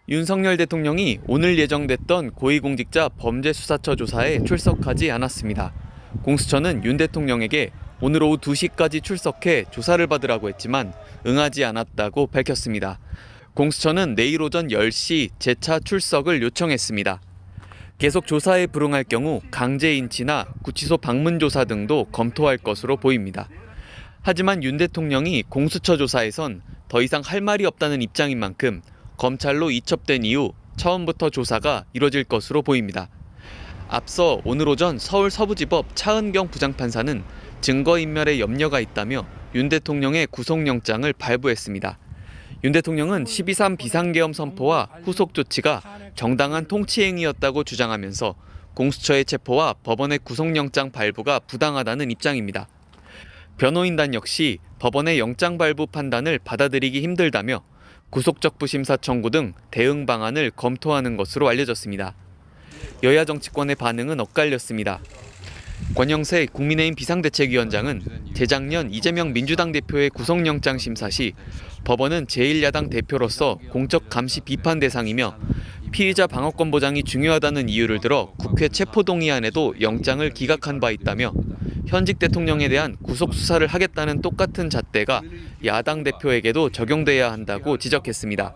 윤석열 대통령이 오늘 예정됐던 고위공직자 범죄수사처 조사에 출석하지 않았습니다. 공수처는 윤 대통령에게 오늘 오후 2시까지 출석해 조사를 받으라고 했지만 응하지 않았다고 밝혔습니다. 공수처는 내일 오전 10시 재차 출석을 요청했습니다. 계속 조사에 불응할 경우 강제 인치나 구치소 방문 조사 등도 검토할 것으로 보입니다. 하지만 윤 대통령이 공수처 조사에선 더 이상 할 말이 없다는 입장인 만큼 검찰로 이첩된 이후 처음부터 조사가 이뤄질 것으로 보입니다. 앞서 오늘 오전 서울 서부지법 차은경 부장판사는 증거인멸에 염려가 있다며 윤 대통령의 구속영장을 발부했습니다. 윤 대통령은 12.3 비상계엄 선포와 후속 조치가 정당한 통치행위였다고 주장하면서 공수처의 체포와 법원의 구속영장 발부가 부당하다는 입장입니다. 변호인단 역시 법원의 영장 발부 판단을 받아들이기 힘들다며 구속적 부심사 청구 등 대응 방안을 검토하는 것으로 알려졌습니다. 여야 정치권의 반응은 엇갈렸습니다. 권영세 국민의힘 비상대책위원장은 재작년 이재명 민주당 대표의 구속영장 심사 시 법원은 제1야당 대표로서 공적 감시 비판 대상이며 피의자 방어권 보장이 중요하다는 이유를 들어 국회 체포동의안에도 영장을 기각한 바 있다며 현직 대통령에 대한 구속 수사를 하겠다는 똑같은 잣대가 야당 대표에게도 적용돼야 한다고 지적했습니다.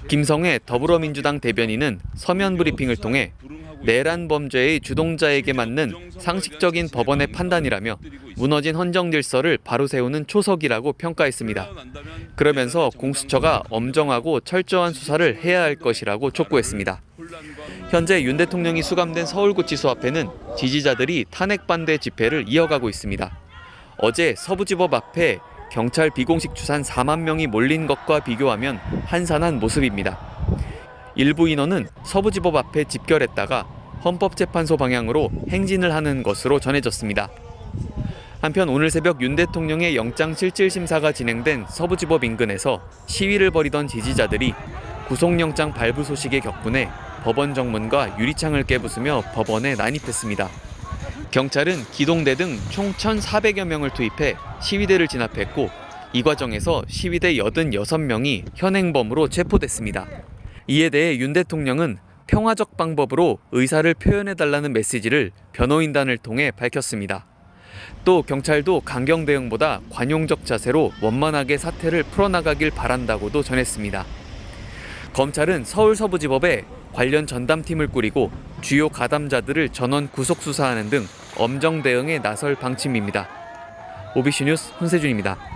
김성애 더불어민주당 대변인은 서면 브리핑을 통해 내란 범죄의 주동자에게 맞는 상식적인 법원의 판단이라며 무너진 헌정 질서를 바로 세우는 초석이라고 평가했습니다. 그러면서 공수처가 엄정하고 철저한 수사를 해야 할 것이라고 촉구했습니다. 현재 윤 대통령이 수감된 서울구치소 앞에는 지지자들이 탄핵 반대 집회를 이어가고 있습니다. 어제 서부지법 앞에 경찰 비공식 추산 4만 명이 몰린 것과 비교하면 한산한 모습입니다. 일부 인원은 서부지법 앞에 집결했다가 헌법재판소 방향으로 행진을 하는 것으로 전해졌습니다. 한편 오늘 새벽 윤 대통령의 영장실질심사가 진행된 서부지법 인근에서 시위를 벌이던 지지자들이 구속영장 발부 소식에 격분해 법원 정문과 유리창을 깨부수며 법원에 난입했습니다. 경찰은 기동대 등 총 1,400여 명을 투입해 시위대를 진압했고 이 과정에서 시위대 86명이 현행범으로 체포됐습니다. 이에 대해 윤 대통령은 평화적 방법으로 의사를 표현해달라는 메시지를 변호인단을 통해 밝혔습니다. 또 경찰도 강경 대응보다 관용적 자세로 원만하게 사태를 풀어나가길 바란다고도 전했습니다. 검찰은 서울 서부지법에 관련 전담팀을 꾸리고 주요 가담자들을 전원 구속 수사하는 등 엄정 대응에 나설 방침입니다. OBC 뉴스 손세준입니다.